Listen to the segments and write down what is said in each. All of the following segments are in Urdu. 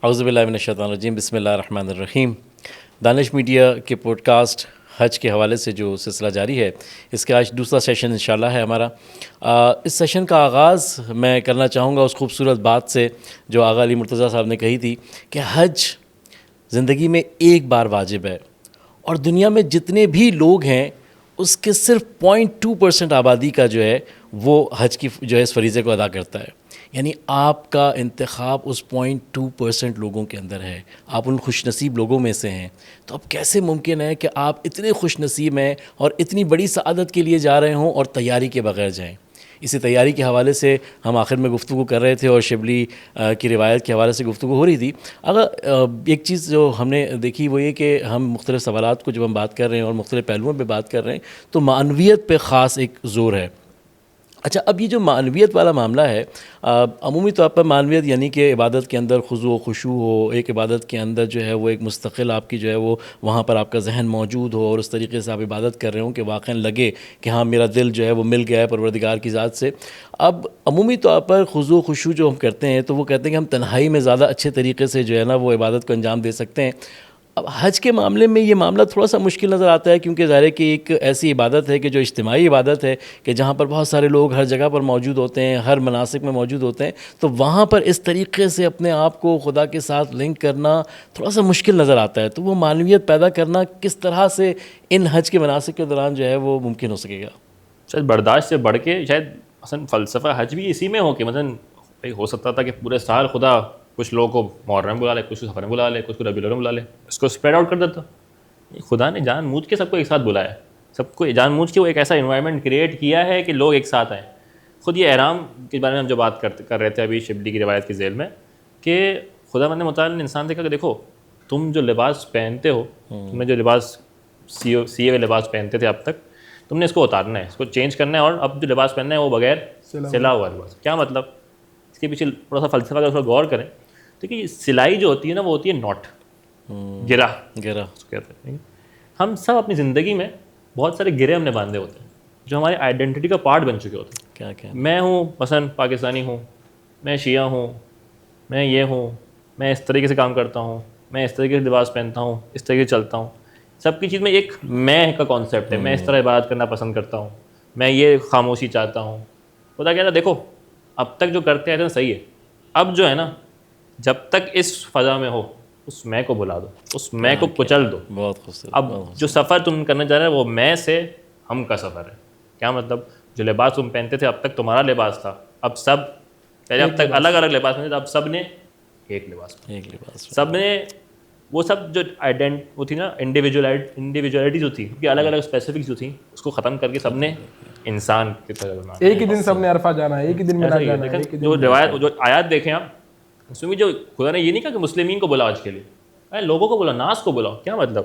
اعوذ باللہ من الشیطان الرجیم، بسم اللہ الرحمن الرحیم۔ دانش میڈیا کے پوڈ کاسٹ حج کے حوالے سے جو سلسلہ جاری ہے، اس کا آج دوسرا سیشن انشاءاللہ ہے ہمارا۔ اس سیشن کا آغاز میں کرنا چاہوں گا اس خوبصورت بات سے جو آغا علی مرتضیٰ صاحب نے کہی تھی کہ حج زندگی میں ایک بار واجب ہے، اور دنیا میں جتنے بھی لوگ ہیں اس کے صرف 0.2% آبادی کا جو ہے وہ حج کی جو ہے اس فریضے کو ادا کرتا ہے۔ یعنی آپ کا انتخاب اس 0.2% لوگوں کے اندر ہے، آپ ان خوش نصیب لوگوں میں سے ہیں۔ تو اب کیسے ممکن ہے کہ آپ اتنے خوش نصیب ہیں اور اتنی بڑی سعادت کے لیے جا رہے ہوں اور تیاری کے بغیر جائیں؟ اسی تیاری کے حوالے سے ہم آخر میں گفتگو کر رہے تھے اور شبلی کی روایت کے حوالے سے گفتگو ہو رہی تھی۔ اگر ایک چیز جو ہم نے دیکھی وہ یہ کہ ہم مختلف سوالات کو جب ہم بات کر رہے ہیں اور مختلف پہلوؤں پہ بات کر رہے ہیں تو معنویت پہ خاص ایک زور ہے۔ اچھا، اب یہ جو معنویت والا معاملہ ہے، عمومی طور پر معنویت یعنی کہ عبادت کے اندر خضوع و خشوع ہو، ایک عبادت کے اندر جو ہے وہ ایک مستقل آپ کی جو ہے وہ وہاں پر آپ کا ذہن موجود ہو اور اس طریقے سے آپ عبادت کر رہے ہوں کہ واقعاً لگے کہ ہاں میرا دل جو ہے وہ مل گیا ہے پروردگار کی ذات سے۔ اب عمومی طور پر خضوع و خشوع جو ہم کرتے ہیں تو وہ کہتے ہیں کہ ہم تنہائی میں زیادہ اچھے طریقے سے جو ہے نا وہ عبادت کو انجام دے سکتے ہیں۔ اب حج کے معاملے میں یہ معاملہ تھوڑا سا مشکل نظر آتا ہے، کیونکہ ظاہر ہے کہ ایک ایسی عبادت ہے کہ جو اجتماعی عبادت ہے کہ جہاں پر بہت سارے لوگ ہر جگہ پر موجود ہوتے ہیں، ہر مناسک میں موجود ہوتے ہیں، تو وہاں پر اس طریقے سے اپنے آپ کو خدا کے ساتھ لنک کرنا تھوڑا سا مشکل نظر آتا ہے۔ تو وہ معنویت پیدا کرنا کس طرح سے ان حج کے مناسک کے دوران جو ہے وہ ممکن ہو سکے گا؟ شاید برداشت سے بڑھ کے شاید مثلاً فلسفہ حج بھی اسی میں ہو کہ مثلاً ہو سکتا تھا کہ پورے سال خدا کچھ لوگوں کو محرم میں بلا لے، کچھ کو سفر میں بلا لے، کچھ کو ربیع الاول میں بلا لے، اس کو اسپریڈ آؤٹ کر دیتا۔ خدا نے جان بوجھ کے سب کو ایک ساتھ بلایا، سب کو جان بوجھ کے وہ ایک ایسا انوائرمنٹ کریٹ کیا ہے کہ لوگ ایک ساتھ آئیں۔ خود یہ احرام کے بارے میں ہم جو بات کر رہے تھے ابھی شبلی کی روایت کی ذیل میں، کہ خدا مند متعال نے انسان سے کہا کہ دیکھو تم جو لباس پہنتے ہو، تم نے جو لباس سیے ہوئے لباس پہنتے تھے اب تک، تم نے اس کو اتارنا ہے، اس کو چینج کرنا ہے، اور اب جو لباس پہننا ہے وہ بغیر سلا ہوا لباس۔ کیا مطلب؟ اس کے پیچھے تھوڑا سا فلسفہ کا تھوڑا غور کریں تو کہ سلائی جو ہوتی ہے نا وہ ہوتی ہے ناٹ، گرہ اس کو کہتے ہیں۔ ہم سب اپنی زندگی میں بہت سارے گرے ہم نے باندھے ہوتے ہیں جو ہماری آئیڈینٹی کا پارٹ بن چکے ہوتے ہیں۔ کیا میں ہوں مثلاً پاکستانی ہوں، میں شیعہ ہوں، میں یہ ہوں، میں اس طریقے سے کام کرتا ہوں، میں اس طریقے سے لباس پہنتا ہوں، اس طریقے سے چلتا ہوں۔ سب کی چیز میں ایک میں کا کانسیپٹ ہے، میں اس طرح عبادت کرنا پسند کرتا ہوں، میں یہ خاموشی چاہتا ہوں۔ خدا کہتا ہے دیکھو اب تک جو کرتے آئے تھے صحیح ہے، اب جو ہے نا جب تک اس فضا میں ہو اس میں کو بلا دو، اس میں کو کچل دو۔ بہت خوبصورت۔ اب جو سفر تم کرنے جا رہے ہیں وہ میں سے ہم کا سفر ہے۔ کیا مطلب؟ جو لباس تم پہنتے تھے اب تک تمہارا لباس تھا، اب سب پہلے اب تک الگ الگ لباس پہنتے تھے، اب سب نے ایک لباس پہنا، سب نے وہ سب جو وہ تھی نا انڈیویجولیٹی جو تھی، کیونکہ الگ الگ اسپیسیفکس جو تھیں اس کو ختم کر کے سب نے انسان کی طرح بنانا۔ ایک ہی دن سب نے عرفہ جانا ہے، ایک ہی دن میں جانا ہے۔ جو روایت جو آیات دیکھیں آپ اس میں بھی جو خدا نے یہ نہیں کہا کہ مسلمین کو بلاؤ حج کے لیے، لوگوں کو بلاؤ، ناس کو بلاؤ۔ کیا مطلب؟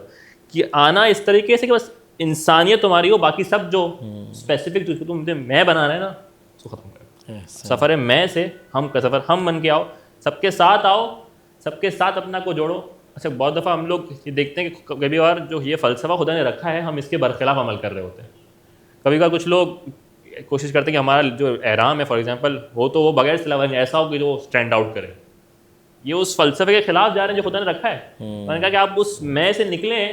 کہ آنا اس طریقے سے کہ بس انسانیت تمہاری ہو، باقی سب جو اسپیسیفک جو تم میں بنا رہے ہیں نا اس کو ختم کرو۔ سفر میں سے ہم کا سفر، ہم بن کے آؤ، سب کے ساتھ آؤ، سب کے ساتھ اپنا کو جوڑو۔ اچھا بہت دفعہ ہم لوگ یہ دیکھتے ہیں کہ کبھی بار جو یہ فلسفہ خدا نے رکھا ہے ہم اس کے برخلاف عمل کر رہے ہوتے ہیں۔ کبھی کبھار کچھ لوگ کوشش کرتے ہیں کہ ہمارا جو احرام ہے فار ایگزامپل ہو تو وہ بغیر سلا ایسا ہو کہ جو اسٹینڈ آؤٹ کرے۔ یہ اس فلسفے کے خلاف جا رہے ہیں جو خدا نے رکھا ہے۔ میں نے کہا کہ آپ اس میں سے نکلیں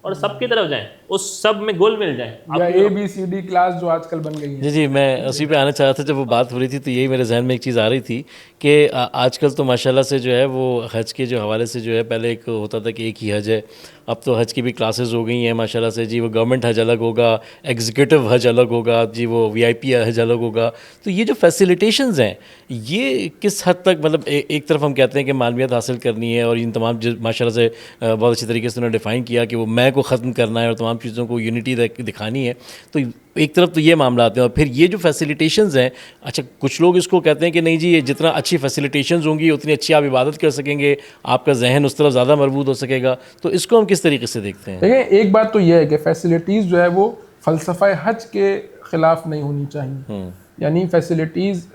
اور سب کی طرف جائیں، اس سب میں گل مل جائیں۔ یا ABCD کلاس جو آج کل بن گئی ہے۔ جی میں اسی پہ آنا چاہ رہا تھا، جب وہ بات ہو رہی تھی تو یہی میرے ذہن میں ایک چیز آ رہی تھی کہ آج کل تو ماشاءاللہ سے جو ہے وہ حج کے جو حوالے سے جو ہے پہلے ایک ہوتا تھا کہ ایک ہی حج ہے، اب تو حج کی بھی کلاسز ہو گئی ہیں ماشاءاللہ سے۔ جی وہ گورنمنٹ حج الگ ہوگا، ایگزیکٹو حج الگ ہوگا، جی وہ VIP حج الگ ہوگا۔ تو یہ جو فیسیلیٹیشنز ہیں یہ کس حد تک مطلب ایک طرف ہم کہتے ہیں کہ معنویت حاصل کرنی ہے اور ان تمام ماشاءاللہ سے بہت اچھی طریقے سے انہوں نے ڈیفائن کیا کہ وہ میں کو ختم کرنا ہے اور تمام چیزوں کو یونٹی دکھانی ہے، تو ایک طرف تو یہ معاملات ہیں۔ اور پھر یہ جو فیسیلیٹیشنز ہیں، اچھا کچھ لوگ اس کو کہتے ہیں کہ نہیں جی یہ جتنا اچھی فیسیلیٹیشنز ہوں گی اتنی اچھی آپ عبادت کر سکیں گے، آپ کا ذہن اس طرف زیادہ مربوط ہو سکے گا، تو اس کو ہم کس طریقے سے دیکھتے ہیں؟ دیکھیں ایک بات تو یہ ہے کہ فیسیلیٹیز جو ہے وہ فلسفہ حج کے خلاف نہیں ہونی چاہیے، یعنی فیسیلیٹیز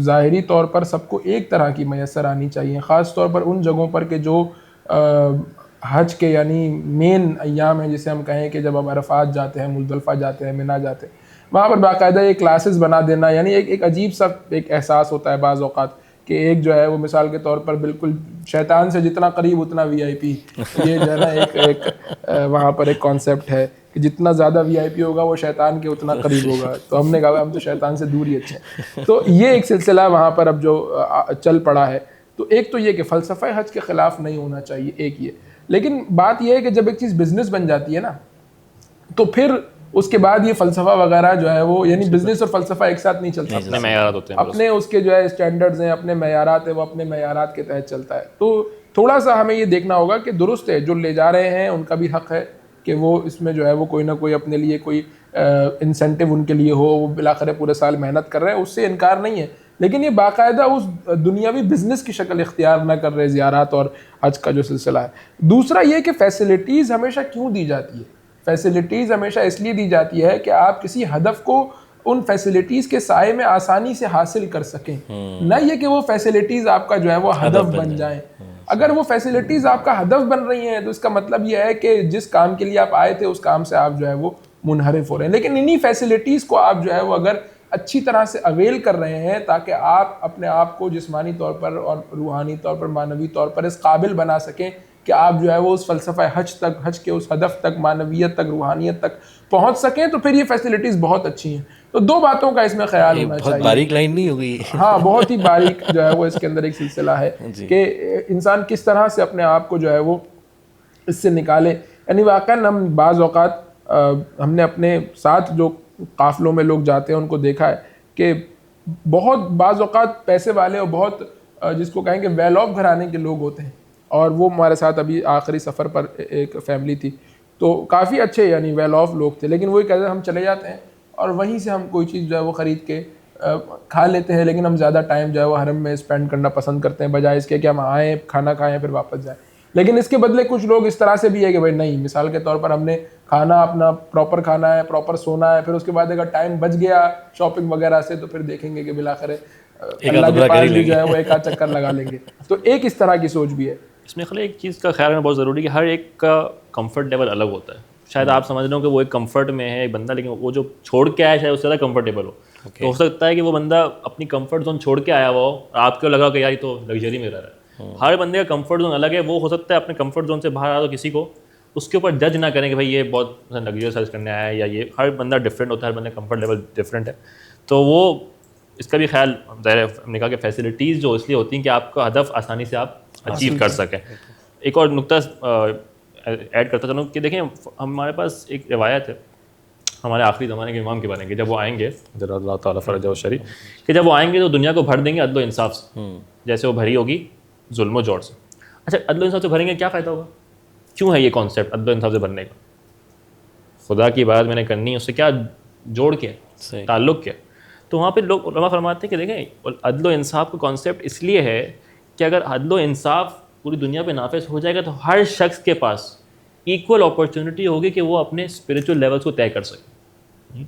ظاہری طور پر سب کو ایک طرح کی میسر آنی چاہیے، خاص طور پر ان جگہوں پر کہ جو حج کے یعنی مین ایام ہیں، جسے ہم کہیں کہ جب ہم عرفات جاتے ہیں، مزدلفہ جاتے ہیں، منی جاتے ہیں، وہاں پر باقاعدہ یہ کلاسز بنا دینا، یعنی ایک عجیب سا ایک احساس ہوتا ہے بعض اوقات کہ ایک جو ہے وہ مثال کے طور پر بالکل شیطان سے جتنا قریب اتنا VIP، یہ جو ہے نا ایک وہاں پر ایک کانسیپٹ ہے کہ جتنا زیادہ VIP ہوگا وہ شیطان کے اتنا قریب ہوگا. تو ہم نے کہا ہم تو شیطان سے دور ہی اچھے ہیں. تو یہ ایک سلسلہ وہاں پر اب جو چل پڑا ہے. تو ایک تو یہ کہ فلسفہ حج کے خلاف نہیں ہونا چاہیے، ایک یہ. لیکن بات یہ ہے کہ جب ایک چیز بزنس بن جاتی ہے نا تو پھر اس کے بعد یہ فلسفہ وغیرہ جو ہے وہ یعنی بزنس اور فلسفہ ایک ساتھ نہیں چلتا. اپنے معیارات ہوتے ہیں، اپنے اس کے جو ہے اسٹینڈرڈز ہیں، اپنے معیارات ہیں، وہ اپنے معیارات کے تحت چلتا ہے. تو تھوڑا سا ہمیں یہ دیکھنا ہوگا کہ درست ہے جو لے جا رہے ہیں ان کا بھی حق ہے کہ وہ اس میں جو ہے وہ کوئی نہ کوئی اپنے لیے کوئی انسینٹیو ان کے لیے ہو، وہ بالآخر پورے سال محنت کر رہے ہیں، اس سے انکار نہیں ہے. لیکن یہ باقاعدہ اس دنیاوی بزنس کی شکل اختیار نہ کر رہے زیارات اور حج کا جو سلسلہ ہے. دوسرا یہ کہ فیسلٹیز ہمیشہ کیوں دی جاتی ہے؟ فیسلٹیز ہمیشہ اس لیے دی جاتی ہے کہ آپ کسی ہدف کو ان فیسلٹیز کے سائے میں آسانی سے حاصل کر سکیں، نہ یہ کہ وہ فیسلٹیز آپ کا جو ہے وہ ہدف بن جائیں. اگر وہ فیسلٹیز آپ کا ہدف بن رہی ہیں تو اس کا مطلب یہ ہے کہ جس کام کے لیے آپ آئے تھے اس کام سے آپ جو ہے وہ منحرف ہو رہے ہیں. لیکن انہی فیسلٹیز کو آپ جو ہے وہ اگر اچھی طرح سے اویل کر رہے ہیں تاکہ آپ اپنے آپ کو جسمانی طور پر اور روحانی طور پر، معنوی طور پر اس قابل بنا سکیں کہ آپ جو ہے وہ اس فلسفہ حج تک، حج کے اس ہدف تک، معنویت تک، روحانیت تک پہنچ سکیں، تو پھر یہ فیسلٹیز بہت اچھی ہیں. تو دو باتوں کا اس میں خیال ہونا چاہیے. بہت باریک لائن نہیں ہوگی. ہاں بہت ہی باریک جو ہے وہ اس کے اندر ایک سلسلہ ہے کہ انسان کس طرح سے اپنے آپ کو جو ہے وہ اس سے نکالے. یعنی واقعاً ہم بعض اوقات ہم نے اپنے ساتھ جو قافلوں میں لوگ جاتے ہیں ان کو دیکھا ہے کہ بہت بعض اوقات پیسے والے اور بہت جس کو کہیں گے ویل آف گھرانے کے لوگ ہوتے ہیں. اور وہ ہمارے ساتھ ابھی آخری سفر پر ایک فیملی تھی تو کافی اچھے یعنی ویل آف لوگ تھے، لیکن وہی کہتے ہیں ہم چلے جاتے ہیں اور وہیں سے ہم کوئی چیز جو ہے وہ خرید کے کھا لیتے ہیں، لیکن ہم زیادہ ٹائم جو ہے وہ حرم میں اسپینڈ کرنا پسند کرتے ہیں بجائے اس کے کہ ہم آئیں، کھانا کھائیں، پھر واپس جائیں. لیکن اس کے بدلے کچھ لوگ اس طرح سے بھی ہے کہ بھائی نہیں، مثال کے طور پر ہم نے کھانا اپنا پراپر کھانا ہے، پراپر سونا ہے، پھر اس کے بعد اگر ٹائم بچ گیا شاپنگ وغیرہ سے تو پھر دیکھیں گے کہ بالآخر اللہ کے پاس بھی جو ہے وہ ایک آدھ چکر لگا لیں گے. تو ایک اس طرح کی سوچ بھی ہے. اس میں خالی ایک چیز کا خیال رکھنا بہت ضروری ہے کہ ہر ایک کا کمفرٹ لیول الگ ہوتا ہے. شاید آپ سمجھ رہے ہو کہ وہ ایک کمفرٹ میں ہے ایک بندہ، لیکن وہ جو چھوڑ کے آیا شاید اس سے زیادہ کمفرٹیبل ہو. تو ہو سکتا ہے کہ وہ بندہ اپنی کمفرٹ زون چھوڑ کے آیا ہوا ہو اور آپ کو لگا کہ یار یہ تو لگژری میں رہ رہا ہے. ہر بندے کا کمفرٹ زون الگ ہے. وہ ہو سکتا ہے اپنے کمفرٹ زون سے باہر آ تو کسی کو اس کے اوپر جج نہ کریں کہ بھائی یہ بہت لگژری سرچ کرنے آیا ہے یا یہ. ہر بندہ ڈفرینٹ ہوتا ہے، ہر بندے کا کمفرٹ لیول ڈفرینٹ ہے. تو وہ اس کا بھی خیال ظاہر ہے ہم نے کہا کہ فیسلٹیز جو اس لیے ہوتی ہیں کہ آپ کا ہدف آسانی سے آپ اچیو کر سکیں. ایک اور نقطہ ایڈ کرتا چلوں کہ دیکھیں ہمارے پاس ایک روایت ہے ہمارے آخری زمانے کے امام کے بارے میں کہ جب وہ آئیں گے اللہ تعالیٰ فرجہ الشریف، کہ جب وہ آئیں گے تو دنیا کو بھر دیں گے عدل و انصاف سے جیسے وہ بھری ہوگی ظلم و جور سے. اچھا عدل و انصاف سے بھریں گے کیا فائدہ ہوگا؟ کیوں ہے یہ کانسیپٹ عدل و انصاف سے بھرنے کا؟ خدا کی عبادت میں نے کرنی ہے، اس سے کیا جوڑ کے تعلق کیا؟ تو وہاں پہ لوگ علماء فرماتے ہیں کہ دیکھیں عدل و انصاف کا کانسیپٹ اس لیے ہے کہ اگر عدل و انصاف پوری دنیا پہ نافذ ہو جائے گا تو ہر شخص کے پاس ایکول اپرچونٹی ہوگی کہ وہ اپنے اسپریچول لیولس کو طے کر سکے.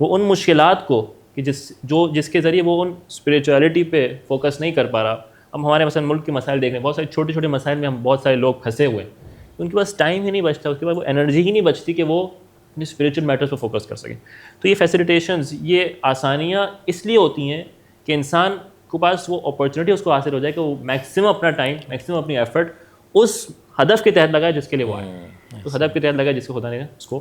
وہ ان مشکلات کو کہ جس کے ذریعے وہ ان اسپریچولیٹی پہ فوکس نہیں کر پا رہا. ہم ہمارے مثلا ملک کے مسائل دیکھ رہے ہیں، بہت سارے چھوٹے چھوٹے مسائل میں ہم بہت سارے لوگ پھنسے ہوئے ہیں، ان کے پاس ٹائم ہی نہیں بچتا، اس کے بعد وہ انرجی ہی نہیں بچتی کہ وہ اپنے اسپریچول میٹرس پہ فوکس کر سکیں. تو یہ فیسیلیٹیشنز، یہ آسانیاں اس لیے ہوتی ہیں کہ انسان کے پاس وہ اپرچونیٹی اس کو حاصل ہو جائے کہ وہ میکسیمم اپنا ٹائم، میکسیمم اپنی ایفرٹ اس ہدف کے تحت لگائے جس کے لیے وہ آئے، اس ہدف کے تحت لگائے جس کو خدا نے اس کو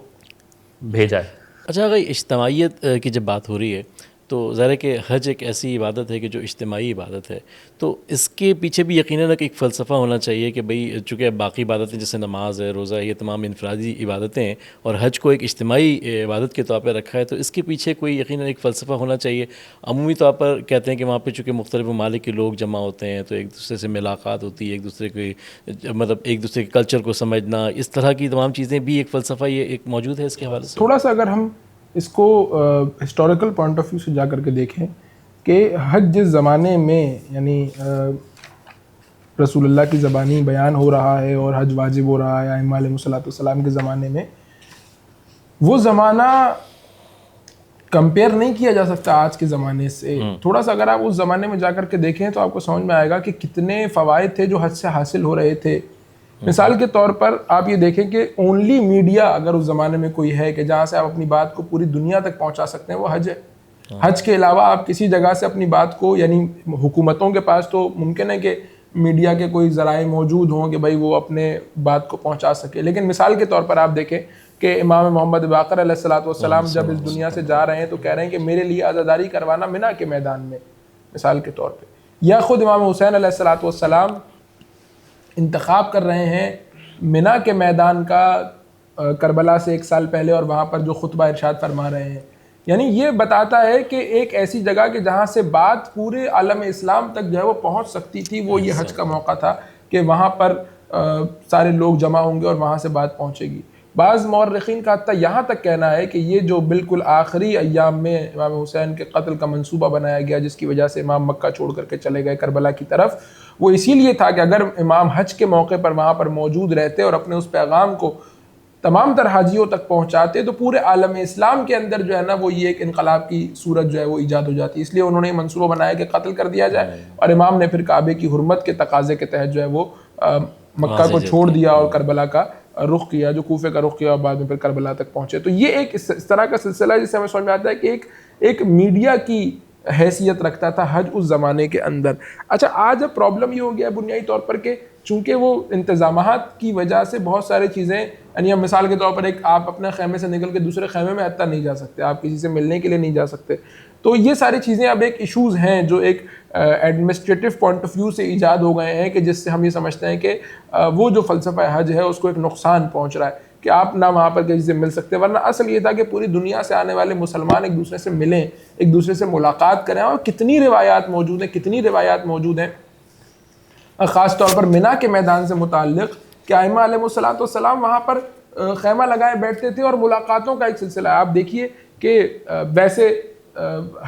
بھیجا ہے. اچھا اگر اجتماعیت کی جب بات ہو رہی ہے تو ظاہر ہے کہ حج ایک ایسی عبادت ہے کہ جو اجتماعی عبادت ہے، تو اس کے پیچھے بھی یقیناً ایک فلسفہ ہونا چاہیے کہ بھئی چونکہ باقی عبادتیں جیسے نماز ہے، روزہ ہے، یہ تمام انفرادی عبادتیں ہیں اور حج کو ایک اجتماعی عبادت کے طور پہ رکھا ہے، تو اس کے پیچھے کوئی یقیناً ایک فلسفہ ہونا چاہیے. عمومی طور پر کہتے ہیں کہ وہاں پہ چونکہ مختلف ممالک کے لوگ جمع ہوتے ہیں تو ایک دوسرے سے ملاقات ہوتی ہے، ایک دوسرے کی مطلب ایک دوسرے کے کلچر کو سمجھنا، اس طرح کی تمام چیزیں بھی ایک فلسفہ یہ ایک موجود ہے اس کے حوالے سے. تھوڑا سا اگر ہم اس کو ہسٹوریکل پوائنٹ آف ویو سے جا کر کے دیکھیں کہ حج جس زمانے میں یعنی رسول اللہ کی زبانی بیان ہو رہا ہے اور حج واجب ہو رہا ہے ائمہ علیہم الصلوۃ والسلام کے زمانے میں، وہ زمانہ کمپیئر نہیں کیا جا سکتا آج کے زمانے سے. تھوڑا سا اگر آپ اس زمانے میں جا کر کے دیکھیں تو آپ کو سمجھ میں آئے گا کہ کتنے فوائد تھے جو حج سے حاصل ہو رہے تھے. مثال کے طور پر آپ یہ دیکھیں کہ اونلی میڈیا اگر اس زمانے میں کوئی ہے کہ جہاں سے آپ اپنی بات کو پوری دنیا تک پہنچا سکتے ہیں وہ حج ہے. حج کے علاوہ آپ کسی جگہ سے اپنی بات کو, یعنی حکومتوں کے پاس تو ممکن ہے کہ میڈیا کے کوئی ذرائع موجود ہوں کہ بھائی وہ اپنے بات کو پہنچا سکے, لیکن مثال کے طور پر آپ دیکھیں کہ امام محمد باقر علیہ السلام جب اس دنیا سے جا رہے ہیں تو کہہ رہے ہیں کہ میرے لیے عزاداری کروانا منا کے میدان میں, مثال کے طور پہ. یا خود امام حسین علیہ السلام انتخاب کر رہے ہیں منا کے میدان کا کربلا سے 1 سال پہلے, اور وہاں پر جو خطبہ ارشاد فرما رہے ہیں. یعنی یہ بتاتا ہے کہ ایک ایسی جگہ کہ جہاں سے بات پورے عالم اسلام تک جو ہے وہ پہنچ سکتی تھی, وہ یہ حج کا موقع تھا کہ وہاں پر سارے لوگ جمع ہوں گے اور وہاں سے بات پہنچے گی. بعض مورخین کا حتیٰ یہاں تک کہنا ہے کہ یہ جو بالکل آخری ایام میں امام حسین کے قتل کا منصوبہ بنایا گیا, جس کی وجہ سے امام مکہ چھوڑ کر کے چلے گئے کربلا کی طرف, وہ اسی لیے تھا کہ اگر امام حج کے موقع پر وہاں پر موجود رہتے اور اپنے اس پیغام کو تمام تر حاجیوں تک پہنچاتے تو پورے عالم اسلام کے اندر جو ہے نا وہ یہ ایک انقلاب کی صورت جو ہے وہ ایجاد ہو جاتی. اس لیے انہوں نے منصوبہ بنایا کہ قتل کر دیا جائے, اور امام نے پھر کعبے کی حرمت کے تقاضے کے تحت جو ہے وہ مکہ کو چھوڑ دیا اور کربلا کا رخ کیا, جو کوفے کا رخ کیا, اور بعد میں پھر کربلا تک پہنچے. تو یہ ایک اس طرح کا سلسلہ ہے جس سے ہمیں سمجھ میں آتا ہے کہ ایک میڈیا کی حیثیت رکھتا تھا حج اس زمانے کے اندر. اچھا, آج اب پرابلم یہ ہو گیا بنیادی طور پر کہ چونکہ وہ انتظامات کی وجہ سے بہت سارے چیزیں, یعنی مثال کے طور پر ایک آپ اپنے خیمے سے نکل کے دوسرے خیمے میں حتیٰ نہیں جا سکتے, آپ کسی سے ملنے کے لیے نہیں جا سکتے. تو یہ ساری چیزیں اب ایک ایشوز ہیں جو ایک ایڈمنسٹریٹو پوائنٹ آف ویو سے ایجاد ہو گئے ہیں, کہ جس سے ہم یہ سمجھتے ہیں کہ وہ جو فلسفہ حج ہے اس کو ایک نقصان پہنچ رہا ہے کہ آپ نہ وہاں پر کسی سے مل سکتے. ورنہ اصل یہ تھا کہ پوری دنیا سے آنے والے مسلمان ایک دوسرے سے ملیں, ایک دوسرے سے ملاقات کریں. اور کتنی روایات موجود ہیں خاص طور پر منا کے میدان سے متعلق کہ ائمہ علیہ السلام وہاں پر خیمہ لگائے بیٹھتے تھے اور ملاقاتوں کا ایک سلسلہ ہے. آپ دیکھیے کہ ویسے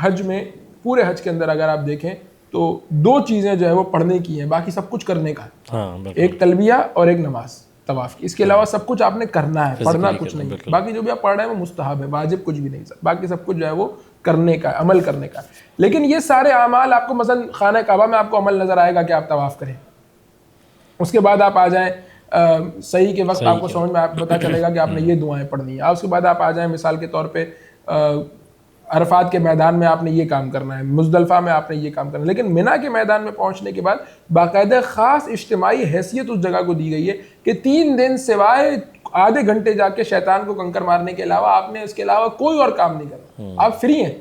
حج میں, پورے حج کے اندر اگر آپ دیکھیں تو 2 چیزیں جو ہے وہ پڑھنے کی ہیں, باقی سب کچھ کرنے کا ہے. ایک تلبیہ اور ایک نماز طواف کی. اس کے علاوہ سب کچھ آپ نے کرنا ہے, پڑھنا کچھ نہیں. باقی جو بھی آپ پڑھ رہے ہیں وہ مستحب ہے, واجب کچھ بھی نہیں. باقی سب کچھ جو ہے وہ کرنے کا ہے, عمل کرنے کا ہے. لیکن یہ سارے اعمال آپ کو مثلا خانہ کعبہ میں آپ کو عمل نظر آئے گا کہ آپ طواف کریں. اس کے بعد آپ آ جائیں صحیح کے وقت آپ کو سمجھ میں پتہ چلے گا کہ آپ نے یہ دعائیں پڑھنی ہیں. اس کے بعد آپ آ جائیں مثال کے طور پہ عرفات کے میدان میں آپ نے یہ کام کرنا ہے, مزدلفہ میں آپ نے یہ کام کرنا ہے. لیکن منا کے میدان میں پہنچنے کے بعد باقاعدہ خاص اجتماعی حیثیت اس جگہ کو دی گئی ہے کہ 3 دن سوائے آدھے گھنٹے جا کے شیطان کو کنکر مارنے کے علاوہ آپ نے اس کے علاوہ کوئی اور کام نہیں کرنا. آپ فری ہیں,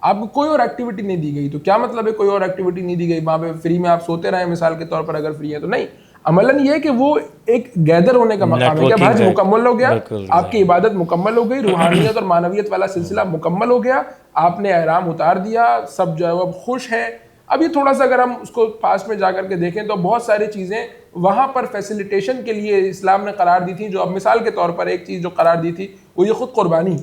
آپ کو کوئی اور ایکٹیویٹی نہیں دی گئی. تو کیا مطلب ہے کوئی اور ایکٹیویٹی نہیں دی گئی؟ وہاں پہ فری میں آپ سوتے رہیں مثال کے طور پر اگر فری ہیں تو نہیں. عملاً یہ کہ وہ ایک گیدر ہونے کا مقام ہے. جب حج مکمل ہو گیا, آپ کی عبادت مکمل ہو گئی, روحانیت اور معنویت والا سلسلہ مکمل ہو گیا, آپ نے احرام اتار دیا, سب جو ہے وہ خوش ہیں. اب یہ تھوڑا سا اگر ہم اس کو پاس میں جا کر کے دیکھیں تو بہت ساری چیزیں وہاں پر فیسیلیٹیشن کے لیے اسلام نے قرار دی تھی. جو اب مثال کے طور پر ایک چیز جو قرار دی تھی وہ یہ خود قربانی,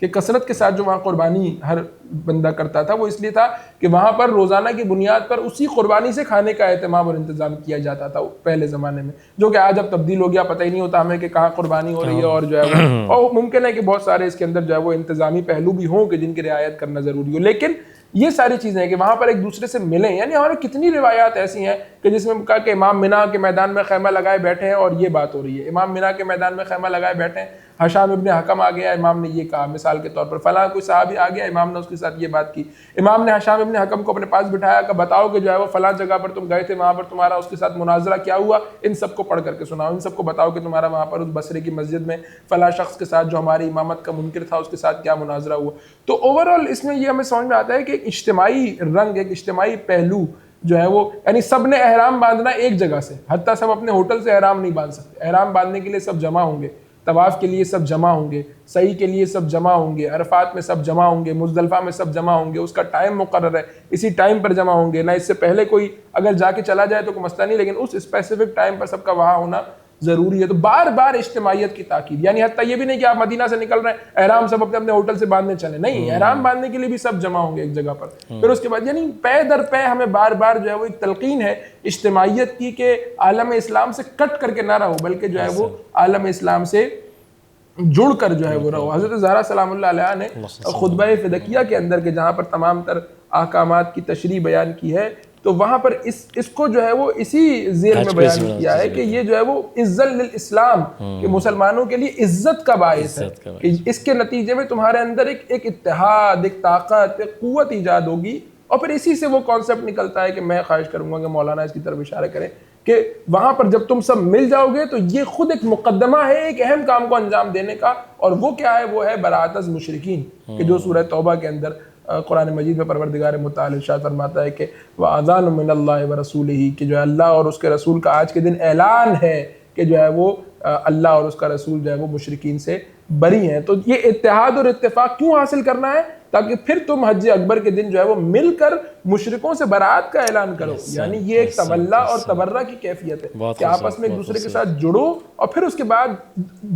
کہ کثرت کے ساتھ جو وہاں قربانی ہر بندہ کرتا تھا, وہ اس لیے تھا کہ وہاں پر روزانہ کی بنیاد پر اسی قربانی سے کھانے کا اہتمام اور انتظام کیا جاتا تھا پہلے زمانے میں, جو کہ آج اب تبدیل ہو گیا. پتہ ہی نہیں ہوتا ہمیں کہ کہاں قربانی ہو رہی ہے, اور جو ہے وہ اور ممکن ہے کہ بہت سارے اس کے اندر جو ہے وہ انتظامی پہلو بھی ہوں کہ جن کی رعایت کرنا ضروری ہو. لیکن یہ ساری چیزیں ہیں کہ وہاں پر ایک دوسرے سے ملیں. یعنی ہمارے کتنی روایات ایسی ہیں کہ جس میں کہا کہ امام منا کے میدان میں خیمہ لگائے بیٹھے ہیں اور یہ بات ہو رہی ہے. امام منا کے میدان میں خیمہ لگائے بیٹھے ہیں, حشام ابن حکم آ گیا, امام نے یہ کہا مثال کے طور پر. فلاں کوئی صحابی آ گیا, امام نے اس کے ساتھ یہ بات کی. امام نے حشام ابن حکم کو اپنے پاس بٹھایا کہ بتاؤ کہ جو ہے وہ فلاں جگہ پر تم گئے تھے, وہاں پر تمہارا اس کے ساتھ مناظرہ کیا ہوا, ان سب کو پڑھ کر کے سناؤ, ان سب کو بتاؤ کہ تمہارا وہاں پر اس بصرے کی مسجد میں فلاں شخص کے ساتھ جو ہماری امامت کا منکر تھا اس کے ساتھ کیا مناظرہ ہوا. تو اوورآل اس میں یہ ہمیں سمجھ میں آتا ہے کہ ایک اجتماعی رنگ, ایک اجتماعی پہلو جو ہے وہ, یعنی سب نے احرام باندھنا ایک جگہ سے, حتیٰ سب اپنے ہوٹل سے احرام نہیں باندھ سکتے. احرام باندھنے کے لیے سب جمع ہوں گے, طواف کے لیے سب جمع ہوں گے, سعی کے لیے سب جمع ہوں گے, عرفات میں سب جمع ہوں گے, مزدلفہ میں سب جمع ہوں گے. اس کا ٹائم مقرر ہے, اسی ٹائم پر جمع ہوں گے, نہ اس سے پہلے کوئی اگر جا کے چلا جائے تو کوئی مسئلہ نہیں, لیکن اس اسپیسیفک ٹائم پر سب کا وہاں ہونا ضروری ہے. تو بار بار اجتماعیت کی تاکید, یعنی حتیٰ یہ بھی نہیں کہ آپ مدینہ سے نکل رہے ہیں احرام سب اپنے اپنے ہوٹل سے باندھنے چلے, نہیں, احرام باندھنے کے لیے بھی سب جمع ہوں گے ایک جگہ پر. پھر اس کے بعد یعنی پے در پے ہمیں بار بار جو ہے وہ ایک تلقین ہے اجتماعیت کی کہ عالم اسلام سے کٹ کر کے نہ رہو, بلکہ جو ہے وہ عالم اسلام سے جڑ کر جو ہے وہ رہو. حضرت زہرا سلام اللہ علیہ نے خطبہ فدکیہ کے اندر کہ جہاں پر تمام تر احکامات کی تشریح بیان کی ہے تو وہاں پر اس کو جو ہے وہ اسی زیر میں بیان کیا ہے کہ یہ جو ہے وہ عزت للاسلام کہ مسلمانوں کے لیے عزت کا باعث ہے کہ اس کے نتیجے میں تمہارے اندر ایک اتحاد، ایک طاقت، ایک قوت ایجاد ہوگی. اور پھر اسی سے وہ کانسیپٹ نکلتا ہے کہ میں خواہش کروں گا کہ مولانا اس کی طرف اشارہ کریں کہ وہاں پر جب تم سب مل جاؤ گے تو یہ خود ایک مقدمہ ہے ایک اہم کام کو انجام دینے کا. اور وہ کیا ہے؟ وہ ہے برات از مشرکین کہ جو سورہ توبہ کے اندر قرآن مجید میں پروردگار متعال ارشاد فرماتا ہے کہ وَأَذَانٌ مِّنَ اللَّهِ وَرَسُولِهِ کہ جو ہے اللہ اور اس کے رسول کا آج کے دن اعلان ہے کہ جو ہے وہ اللہ اور اس کا رسول جو ہے وہ مشرکین سے بری ہیں. تو یہ اتحاد اور اتفاق کیوں حاصل کرنا ہے؟ تاکہ پھر تم حج اکبر کے دن جو ہے وہ مل کر مشرکوں سے برات کا اعلان کرو. یعنی یہ ایک تولا اور تبرہ کی کیفیت ہے کہ آپس میں ایک دوسرے کے ساتھ جڑو اور پھر اس کے بعد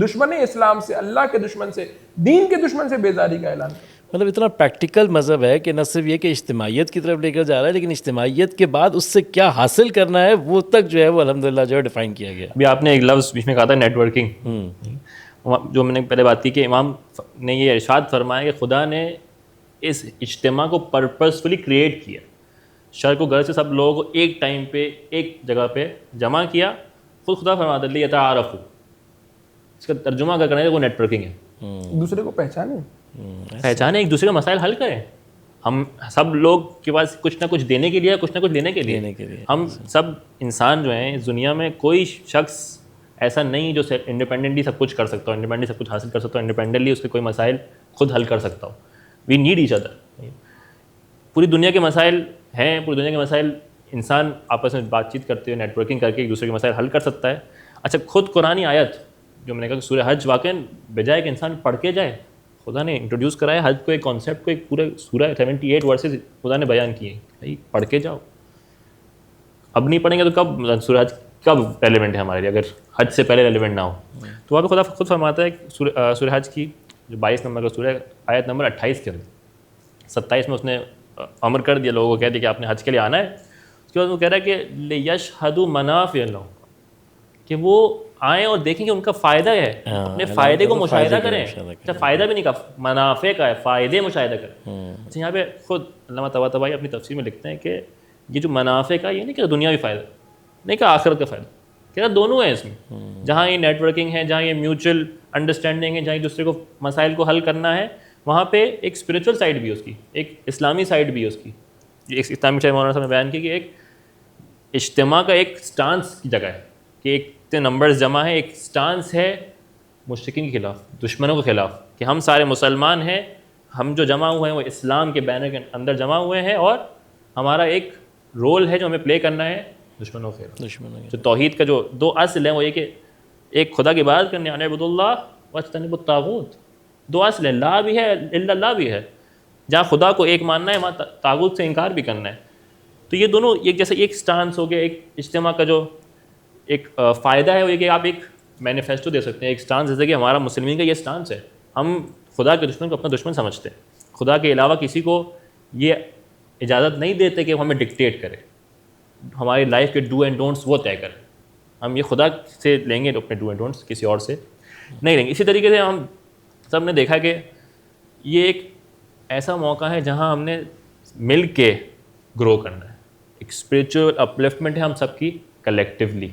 دشمن اسلام سے، اللہ کے دشمن سے، دین کے دشمن سے بیزاری کا اعلان کرو. مطلب اتنا پریکٹیکل مذہب ہے کہ نہ صرف یہ کہ اجتماعیت کی طرف لے کر جا رہا ہے، لیکن اجتماعیت کے بعد اس سے کیا حاصل کرنا ہے وہ تک جو ہے وہ الحمدللہ جو ہے ڈیفائن کیا گیا. ابھی آپ نے ایک لفظ بیچ میں کہا تھا نیٹ ورکنگ، جو میں نے پہلے بات کی کہ امام نے یہ ارشاد فرمایا کہ خدا نے اس اجتماع کو پرپسفلی کریٹ کیا. شہر کو گھر سے سب لوگوں کو ایک ٹائم پہ ایک جگہ پہ جمع کیا. خود خدا فرماتا ہے یتعارفوا، اس کا ترجمہ اگر کریں تو وہ نیٹ ورکنگ ہے. دوسرے کو پہچانے، ایک دوسرے کا مسائل حل کریں. ہم سب لوگ کے پاس کچھ نہ کچھ دینے کے لیے، کچھ نہ کچھ لینے کے لیے. ہم سب انسان جو ہیں اس دنیا میں کوئی شخص ایسا نہیں جو انڈیپینڈنٹلی سب کچھ کر سکتا ہو، انڈیپینڈنٹلی سب کچھ حاصل کر سکتا ہو، انڈیپینڈنٹلی اس کے کوئی مسائل خود حل کر سکتا ہو. We need each other. پوری دنیا کے مسائل ہیں، پوری دنیا کے مسائل انسان آپس میں بات چیت کرتے ہوئے نیٹ ورکنگ کر کے ایک دوسرے کے مسائل حل کر سکتا ہے. اچھا، خود قرآنی آیت جو میں نے کہا کہ سورہ حج واقعاً بجائے کہ انسان پڑھ کے جائے، خدا نے انٹروڈیوس کرایا حج کو، ایک کانسیپٹ کو، ایک پورے سورہ 78 ورسز خدا نے بیان کیے. بھائی پڑھ کے جاؤ. اب نہیں پڑھیں گے تو کب سورہ حج کب ریلیونٹ ہے ہمارے لیے اگر حج سے پہلے ریلیونٹ نہ ہو؟ تو وہاں پہ خدا خود فرماتا ہے سورہ حج کی جو 22 نمبر کا سورہ، آیت نمبر 28 کے اندر 27 میں اس نے امر کر دیا، لوگوں کو کہہ دیا کہ آپ نے حج کے لیے آنا ہے. اس کے بعد وہ کہہ رہا ہے کہ لِيَشْهَدُوا مَنَافِعَ لَهُمْ، کہ وہ آئیں اور دیکھیں کہ ان کا فائدہ ہے، اپنے فائدے کو مشاہدہ کریں. اچھا، فائدہ بھی نہیں کہا، منافع کا ہے، فائدے مشاہدہ کریں. اچھا، یہاں پہ خود علامہ طباطبائی اپنی تفسیر میں لکھتے ہیں کہ یہ جو منافع کا، یہ نہیں کہ دنیاوی فائدہ، نہیں کہ آخرت کا فائدہ، کہتا دونوں ہیں اس میں. جہاں یہ نیٹ ورکنگ ہے، جہاں یہ میوچل انڈرسٹینڈنگ ہے، جہاں ایک دوسرے کو مسائل کو حل کرنا ہے، وہاں پہ ایک اسپریچول سائڈ بھی ہے اس کی، ایک اسلامی سائڈ بھی ہے اس کی. ایک اسلامی شاہ مولانا صاحب نے بیان کی کہ ایک اجتماع کا ایک سٹانس کی جگہ ہے کہ ایک نمبرز جمع ہے، ایک سٹانس ہے مشرکین کے خلاف، دشمنوں کے خلاف، کہ ہم سارے مسلمان ہیں، ہم جو جمع ہوئے ہیں وہ اسلام کے بینر کے اندر جمع ہوئے ہیں، اور ہمارا ایک رول ہے جو ہمیں پلے کرنا ہے دشمنوں کے خلاف. جو توحید کا جو دو اصل ہیں وہ یہ کہ ایک خدا کی عبادت کرنے، ان اعبدوا اللہ واجتنبوا الطاغوت. دو اصل ہے، لا بھی ہے، الا اللہ بھی ہے. جہاں خدا کو ایک ماننا ہے وہاں طاغوت سے انکار بھی کرنا ہے. تو یہ دونوں ایک جیسے ایک سٹانس ہو گیا. ایک اجتماع کا جو ایک فائدہ ہے وہ یہ کہ آپ ایک مینیفیسٹو دے سکتے ہیں، ایک سٹانس، جیسے کہ ہمارا مسلمین کا یہ سٹانس ہے. ہم خدا کے دشمن کو اپنا دشمن سمجھتے ہیں، خدا کے علاوہ کسی کو یہ اجازت نہیں دیتے کہ وہ ہمیں ڈکٹیٹ کرے، ہماری لائف کے ڈو اینڈ ڈونٹس وہ طے کریں. ہم یہ خدا سے لیں گے اپنے ڈو اینڈ ڈونٹس، کسی اور سے نہیں لیں گے. اسی طریقے سے ہم سب نے دیکھا کہ یہ ایک ایسا موقع ہے جہاں ہم نے مل کے گرو کرنا ہے. ایک اسپریچول اپلفٹمنٹ ہے ہم سب کی کلیکٹیولی.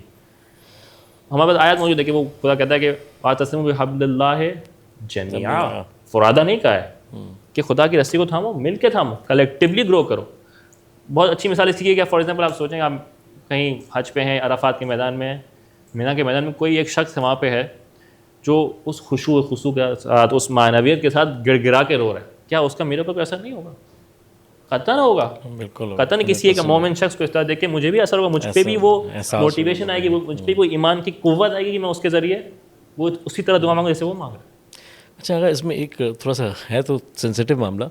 ہمارے پاس آیت موجود ہے کہ وہ خدا کہتا ہے کہ واعتصموا بحبل اللہ جمیعا، فرادہ نہیں کہا ہے کہ خدا کی رسی کو تھامو، مل کے تھامو، کلیکٹیولی گرو کرو. بہت اچھی مثال اس کی ہے کہ فار ایگزامپل آپ سوچیں آپ کہیں حج پہ ہیں، عرفات کے میدان میں، مینا کے میدان میں، کوئی ایک شخص وہاں پہ ہے جو اس خشوع کے ساتھ، اس معنویت کے ساتھ گڑ گڑا کے رو رہا ہے. کیا اس کا میرے پر کوئی اثر نہیں ہوگا؟ قطعاً ہوگا. بالکل قطعاً کسی ایک مومن شخص کو اس طرح دیکھ کے مجھے بھی اثر ہوگا، مجھ پہ بھی وہ موٹیویشن آئے گی، مجھ پہ کوئی ایمان کی قوت آئے گی کہ میں اس کے ذریعے وہ اسی طرح دعا مانگوں جیسے وہ مانگ رہا ہے. اچھا، اگر اس میں ایک تھوڑا سا ہے تو سینسیٹیو معاملہ،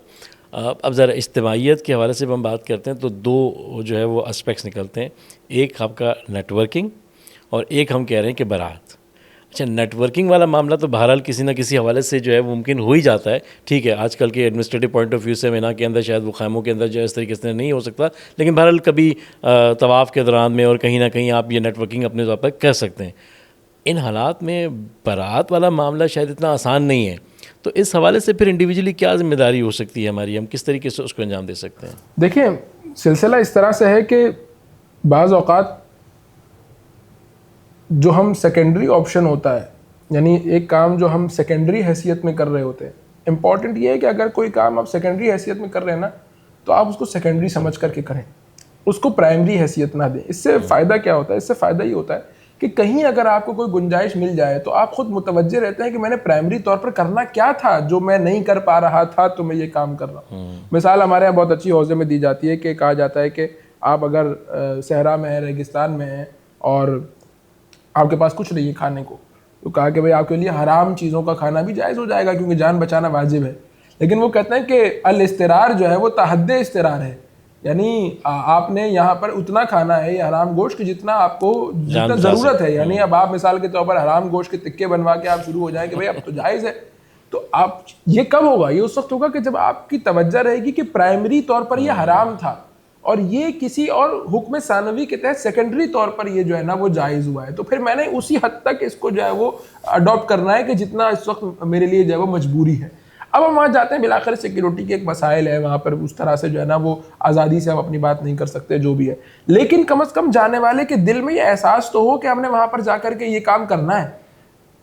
اب ذرا اجتماعیت کے حوالے سے ہم بات کرتے ہیں تو دو جو ہے وہ اسپیکٹس نکلتے ہیں. ایک آپ کا نیٹ ورکنگ اور ایک ہم کہہ رہے ہیں کہ برات. اچھا، نیٹ ورکنگ والا معاملہ تو بہرحال کسی نہ کسی حوالے سے جو ہے وہ ممکن ہو ہی جاتا ہے. ٹھیک ہے، آج کل کے ایڈمنسٹریٹو پوائنٹ آف ویو سے مینا کے اندر شاید وہ خیموں کے اندر جو ہے اس طریقے سے نہیں ہو سکتا، لیکن بہرحال کبھی طواف کے دوران میں اور کہیں نہ کہیں آپ یہ نیٹ ورکنگ اپنے طور پر کر سکتے ہیں. ان حالات میں برات والا معاملہ شاید اتنا آسان نہیں ہے. تو اس حوالے سے پھر انڈیویجولی کیا ذمہ داری ہو سکتی ہے ہماری، ہم کس طریقے سے اس کو انجام دے سکتے ہیں؟ دیکھیں، سلسلہ اس طرح سے ہے کہ بعض اوقات جو ہم سیکنڈری آپشن ہوتا ہے، یعنی ایک کام جو ہم سیکنڈری حیثیت میں کر رہے ہوتے ہیں، امپورٹنٹ یہ ہے کہ اگر کوئی کام آپ سیکنڈری حیثیت میں کر رہے ہیں نا تو آپ اس کو سیکنڈری سمجھ کر کے کریں، اس کو پرائمری حیثیت نہ دیں. اس سے فائدہ کیا ہوتا ہے؟ اس سے فائدہ یہ ہوتا ہے کہ کہیں اگر آپ کو کوئی گنجائش مل جائے تو آپ خود متوجہ رہتے ہیں کہ میں نے پرائمری طور پر کرنا کیا تھا جو میں نہیں کر پا رہا تھا تو میں یہ کام کر رہا ہوں. مثال ہمارے یہاں بہت اچھی حوزے میں دی جاتی ہے کہ کہا جاتا ہے کہ آپ اگر صحرا میں ہیں، ریگستان میں ہیں اور آپ کے پاس کچھ نہیں ہے کھانے کو، تو کہا کہ بھائی آپ کے لیے حرام چیزوں کا کھانا بھی جائز ہو جائے گا کیونکہ جان بچانا واجب ہے. لیکن وہ کہتے ہیں کہ الاسترار جو ہے وہ تحد استرار ہے، یعنی آپ نے یہاں پر اتنا کھانا ہے یہ حرام گوشت جتنا آپ کو جتنا ضرورت ہے. یعنی اب آپ مثال کے طور پر حرام گوشت کے تکے بنوا کے آپ شروع ہو جائیں کہ بھائی اب تو جائز ہے، تو آپ یہ کب ہوگا؟ یہ اس وقت ہوگا کہ جب آپ کی توجہ رہے گی کہ پرائمری طور پر یہ حرام تھا اور یہ کسی اور حکم ثانوی کے تحت سیکنڈری طور پر یہ جو ہے نا وہ جائز ہوا ہے، تو پھر میں نے اسی حد تک اس کو جو ہے وہ اڈاپٹ کرنا ہے کہ جتنا اس وقت میرے لیے جو ہے وہ مجبوری ہے. اب ہم وہاں جاتے ہیں، بالآخر سیکیورٹی کے ایک مسائل ہے، وہاں پر اس طرح سے جو ہے نا وہ آزادی سے ہم اپنی بات نہیں کر سکتے جو بھی ہے، لیکن کم از کم جانے والے کے دل میں یہ احساس تو ہو کہ ہم نے وہاں پر جا کر کے یہ کام کرنا ہے.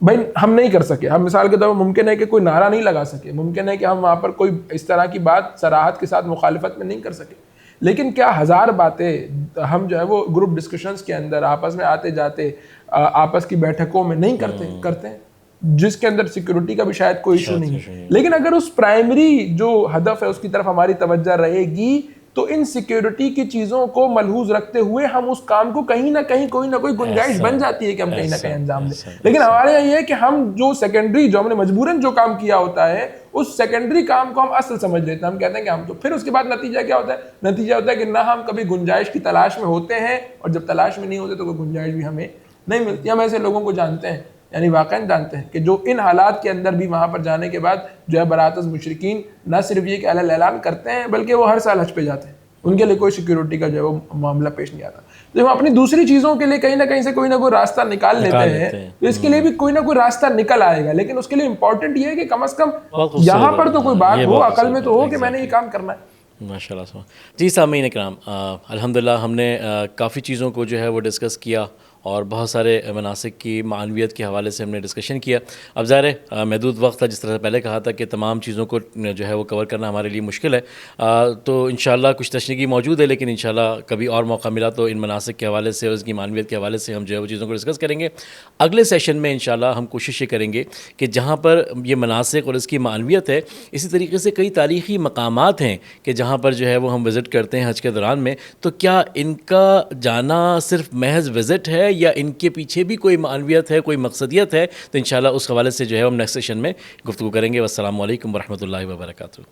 بھائی ہم نہیں کر سکے، ہم مثال کے طور پر ممکن ہے کہ کوئی نعرہ نہیں لگا سکے، ممکن ہے کہ ہم وہاں پر کوئی اس طرح کی بات صراحت کے ساتھ مخالفت میں نہیں کر سکے، لیکن کیا ہزار باتیں ہم جو ہے وہ گروپ ڈسکشنز کے اندر آپس میں آتے جاتے آپس کی بیٹھکوں میں نہیں کرتے ہیں جس کے اندر سیکیورٹی کا بھی شاید کوئی ایشو نہیں ہے. لیکن اگر اس پرائمری جو ہدف ہے اس کی طرف ہماری توجہ رہے گی تو ان سیکیورٹی کی چیزوں کو ملحوظ رکھتے ہوئے ہم اس کام کو کہیں نہ کہیں کوئی نہ کوئی گنجائش بن جاتی ہے کہ ہم کہیں نہ کہیں انجام دیں. لیکن ہمارے یہاں یہ ہے کہ ہم جو سیکنڈری جو ہم نے مجبوراً جو کام کیا ہوتا ہے اس سیکنڈری کام کو ہم اصل سمجھ لیتے ہیں. ہم کہتے ہیں کہ ہم تو پھر اس کے بعد نتیجہ کیا ہوتا ہے؟ نتیجہ ہوتا ہے کہ نہ ہم کبھی گنجائش کی تلاش میں ہوتے ہیں اور جب تلاش میں نہیں ہوتے تو کوئی گنجائش بھی ہمیں نہیں ملتی. ہم ایسے لوگوں کو جانتے ہیں، یعنی واقعاً جانتے ہیں کہ جو ان حالات کے اندر بھی وہاں پر جانے کے بعد جو ہے برات از مشرکین نہ صرف یہ کہ اعلان اعلان کرتے ہیں بلکہ وہ ہر سال حج پہ جاتے ہیں، ان کے لیے کوئی سیکیورٹی کا جو ہے وہ معاملہ پیش نہیں آتا. جب ہم اپنی دوسری چیزوں کے لیے کہیں نہ کہیں سے کوئی نہ کوئی راستہ نکال لیتے ہیں تو اس کے لیے بھی کوئی نہ کوئی راستہ نکل آئے گا. لیکن اس کے لیے امپورٹنٹ یہ ہے کہ کم از کم یہاں پر تو کوئی بات ہو، عقل میں تو ہو کہ میں نے یہ کام کرنا ہے. ماشاء اللہ. جی سامعین کرام، الحمدللہ ہم نے کافی چیزوں کو جو ہے وہ ڈسکس کیا اور بہت سارے مناسک کی معنویت کے حوالے سے ہم نے ڈسکشن کیا. اب ظاہر ہے محدود وقت تھا، جس طرح سے پہلے کہا تھا کہ تمام چیزوں کو جو ہے وہ کور کرنا ہمارے لیے مشکل ہے، تو انشاءاللہ کچھ تشنیگی موجود ہے، لیکن انشاءاللہ کبھی اور موقع ملا تو ان مناسک کے حوالے سے اور اس کی معنویت کے حوالے سے ہم جو ہے وہ چیزوں کو ڈسکس کریں گے. اگلے سیشن میں انشاءاللہ ہم کوشش یہ کریں گے کہ جہاں پر یہ مناسک اور اس کی معنویت ہے، اسی طریقے سے کئی تاریخی مقامات ہیں کہ جہاں پر جو ہے وہ ہم وزٹ کرتے ہیں حج کے دوران میں، تو کیا ان کا جانا صرف محض وزٹ ہے یا ان کے پیچھے بھی کوئی معنویت ہے، کوئی مقصدیت ہے؟ تو انشاءاللہ اس حوالے سے جو ہے ہم نیکسٹ سیشن میں گفتگو کریں گے. والسلام علیکم ورحمۃ اللہ وبرکاتہ.